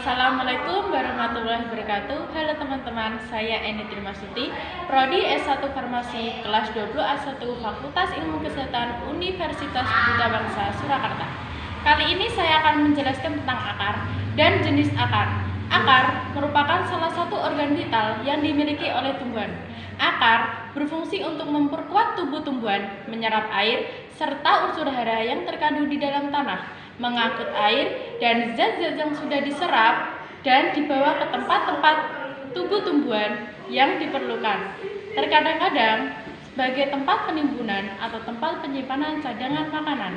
Assalamualaikum warahmatullahi wabarakatuh. Halo teman-teman, saya Eni Trimasuti, Prodi S1 Farmasi kelas 20A1 Fakultas Ilmu Kesehatan Universitas Buta Bangsa Surakarta. Kali ini saya akan menjelaskan tentang akar dan jenis akar. Akar merupakan salah satu organ vital yang dimiliki oleh tumbuhan. Akar berfungsi untuk memperkuat tubuh tumbuhan, menyerap air, serta unsur hara yang terkandung di dalam tanah, mengangkut air dan zat-zat yang sudah diserap dan dibawa ke tempat-tempat tubuh tumbuhan yang diperlukan. Terkadang-kadang sebagai tempat penimbunan atau tempat penyimpanan cadangan makanan.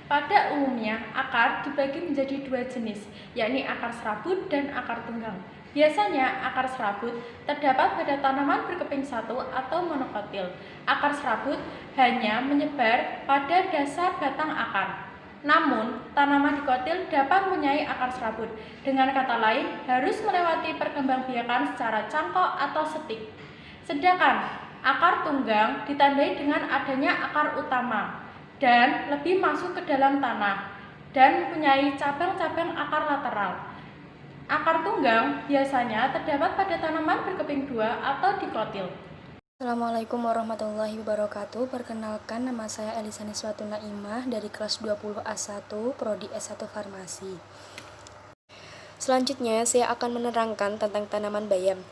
Pada umumnya, akar dibagi menjadi dua jenis, yakni akar serabut dan akar tunggang. Biasanya, akar serabut terdapat pada tanaman berkeping satu atau monokotil. Akar serabut hanya menyebar pada dasar batang akar. Namun, tanaman dikotil dapat mempunyai akar serabut. Dengan kata lain, harus melewati perkembangbiakan secara cangkok atau setik. Sedangkan akar tunggang ditandai dengan adanya akar utama dan lebih masuk ke dalam tanah dan mempunyai cabang-cabang akar lateral. Akar tunggang biasanya terdapat pada tanaman berkeping dua atau dikotil. Assalamualaikum warahmatullahi wabarakatuh. Perkenalkan, nama saya Elisa Niswatu Naimah dari kelas 20A1 Prodi S1 Farmasi. Selanjutnya saya akan menerangkan tentang tanaman bayam.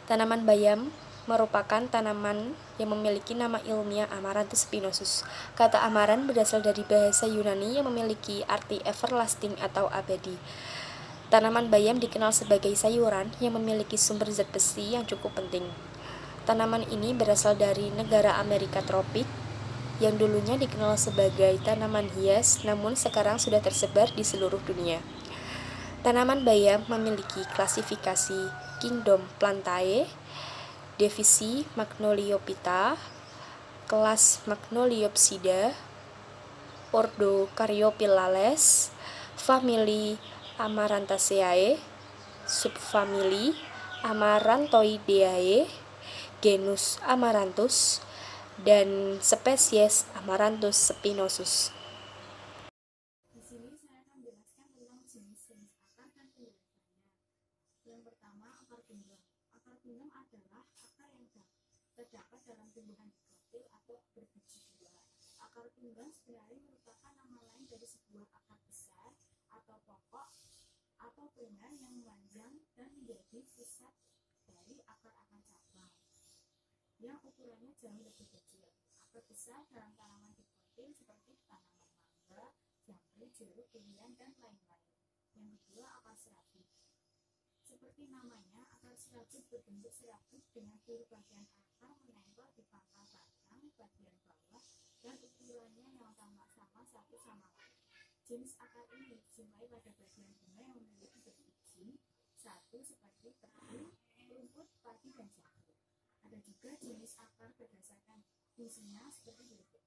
Tanaman bayam merupakan tanaman yang memiliki nama ilmiah Amaranthus spinosus. Kata amaran berasal dari bahasa Yunani yang memiliki arti everlasting atau abadi. Tanaman bayam dikenal sebagai sayuran yang memiliki sumber zat besi yang cukup penting. Tanaman ini berasal dari negara Amerika tropik yang dulunya dikenal sebagai tanaman hias, namun sekarang sudah tersebar di seluruh dunia. Tanaman bayam memiliki klasifikasi Kingdom Plantae, divisi Magnoliophyta, kelas Magnoliopsida, ordo Caryophyllales, famili Amaranthaceae, subfamili Amaranthoideae, genus Amaranthus, dan spesies Amaranthus spinosus. Di sini saya akan menjelaskan tentang jenis-jenis akar dan penjelasannya. Yang pertama, akar tunggang. Akar tunggang adalah akar yang terdapat dalam tumbuhan dikotil atau berbiji dua. Akar tunggang sebenarnya merupakan nama lain dari sebuah akar besar atau pokok atau prima yang memanjang dan menjadi pusat dari akar-akar cabang yang ukurannya jauh lebih kecil. Akar besar dalam tanaman dikotil seperti tanaman mangga, jambu, jeruk, durian, dan lain-lain. Yang kedua, akar serabut. Seperti namanya, akar serabut berbentuk serabut dengan seluruh bagian akar menempel di pangkal batang bagian bawah dan ukurannya yang sama-sama satu sama lain. Jenis akar ini dijumpai pada bagian bunga yang memiliki berbiji satu seperti tebu, rumput, padi, dan jagung. Ada juga jenis akar berdasarkan fungsinya seperti berikut.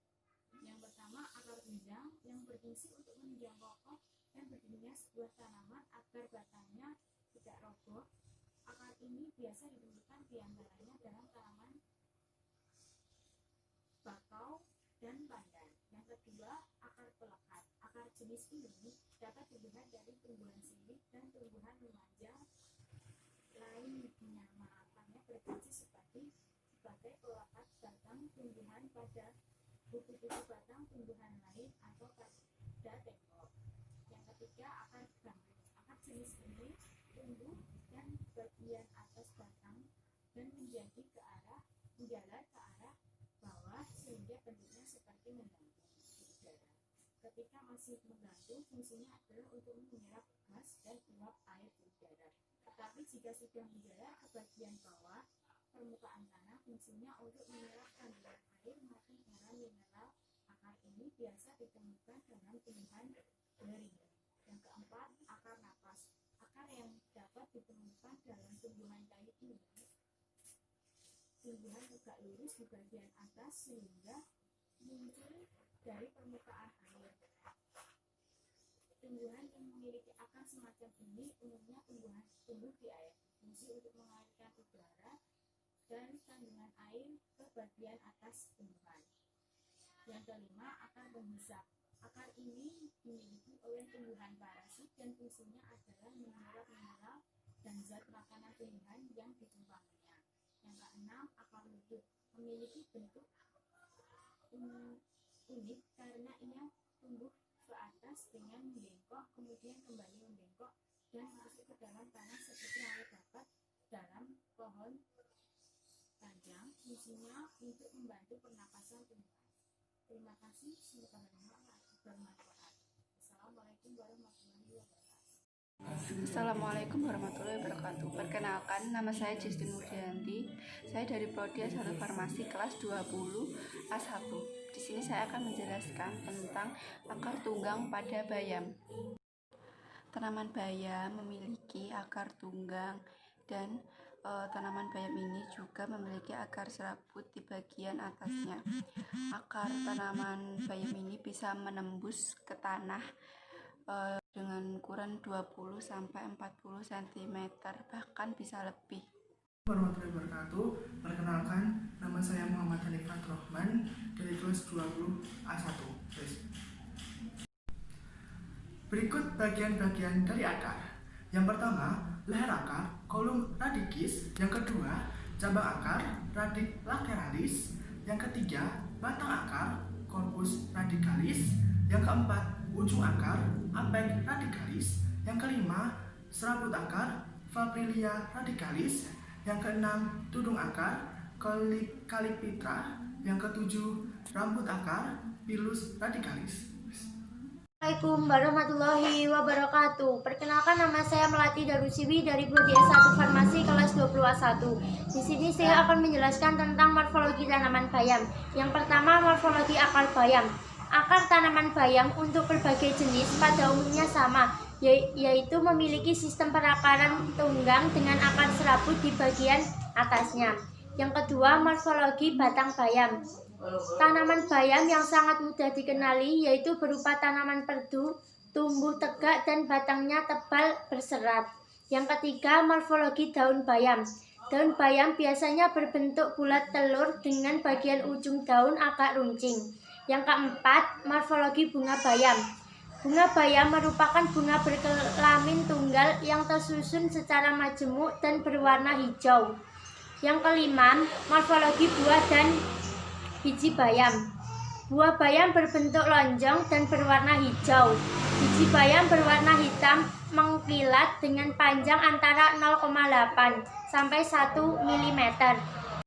Yang pertama, akar tunjang yang berfungsi untuk menunjang pokok dan berdirinya sebuah tanaman agar batangnya tidak roboh. Akar ini biasa ditemukan diantaranya dalam tanaman bakau dan pandan. Yang kedua, akar pelekat. Akar jenis ini dapat dilihat dari tumbuhan sirih dan tumbuhan memanjang lainnya. Akarnya berfungsi sebagai pelekat batang tumbuhan pada buku-buku batang tumbuhan lain atau pada tembok. Yang ketiga, akar gambus. Akar jenis ini tumbuh dan bagian atas batang dan menjalar ke arah bawah sehingga bentuknya seperti menggantung di udara. Ketika masih menggantung, fungsinya adalah untuk menyerap gas dan uap air di udara. Tetapi jika sudah menjalar ke bagian bawah permukaan tanah, fungsinya untuk menyerap kandungan air maupun garam mineral. Akar ini biasa ditemukan dalam tumbuhan bering. Yang keempat, akar napas. Akar yang dapat ditemukan dalam tumbuhan kayu ini tumbuhan tegak lurus di bagian atas sehingga muncul dari permukaan air. Tumbuhan yang memiliki akar semacam ini umumnya tumbuh di air, fungsi untuk mengalirkan udara dan kandungan air ke bagian atas tumbuhan. Yang kelima, akar menghisap. Akar ini dimiliki oleh tumbuhan parasit dan fungsinya adalah menyerap mineral dan zat makanan tumbuhan yang ditumpanginya. Yang keenam, akar lutut memiliki bentuk unik karena ia tumbuh ke atas dengan membengkok, kemudian kembali membengkok dan masuk ke dalam tanah seperti yang terdapat dalam pohon panjang. Fungsinya untuk membantu pernapasan tumbuhan. Terima kasih, semoga bermanfaat. Assalamualaikum warahmatullahi wabarakatuh. Assalamualaikum warahmatullahi wabarakatuh. Perkenalkan, nama saya Justin Murdianti. Saya dari Prodi S1 Farmasi kelas 20 A1. Di sini saya akan menjelaskan tentang akar tunggang pada bayam. Tanaman bayam memiliki akar tunggang dan tanaman bayam ini juga memiliki akar serabut di bagian atasnya. Akar tanaman bayam ini bisa menembus ke tanah dengan ukuran 20-40 cm, bahkan bisa lebih. Warahmatullahi wabarakatuh. Perkenalkan, nama saya Muhammad Hanifat Rohman dari kelas 20 A1. Berikut bagian-bagian dari akar. Yang pertama, leher akar, kolum radikis. Yang kedua, cabang akar, radik lateralis. Yang ketiga, batang akar, korpus radikalis. Yang keempat, ujung akar, apex radikalis. Yang kelima, serabut akar, fibrilia radikalis. Yang keenam, tudung akar, kalipitra. Yang ketujuh, rambut akar, pilus radikalis. Assalamualaikum warahmatullahi wabarakatuh. Perkenalkan, nama saya Melati Darusiwi dari Prodi S1 Farmasi kelas 20A1. Di sini saya akan menjelaskan tentang morfologi tanaman bayam. Yang pertama, morfologi akar bayam. Akar tanaman bayam untuk berbagai jenis pada umumnya sama, yaitu memiliki sistem perakaran tunggang dengan akar serabut di bagian atasnya. Yang kedua, morfologi batang bayam. Tanaman bayam yang sangat mudah dikenali yaitu berupa tanaman perdu, tumbuh tegak dan batangnya tebal berserat. Yang ketiga, morfologi daun bayam. Daun bayam biasanya berbentuk bulat telur dengan bagian ujung daun agak runcing. Yang keempat, morfologi bunga bayam. Bunga bayam merupakan bunga berkelamin tunggal yang tersusun secara majemuk dan berwarna hijau. Yang kelima, morfologi buah dan biji bayam. Buah bayam berbentuk lonjong dan berwarna hijau. Biji bayam berwarna hitam mengkilat dengan panjang antara 0,8 sampai 1 mm.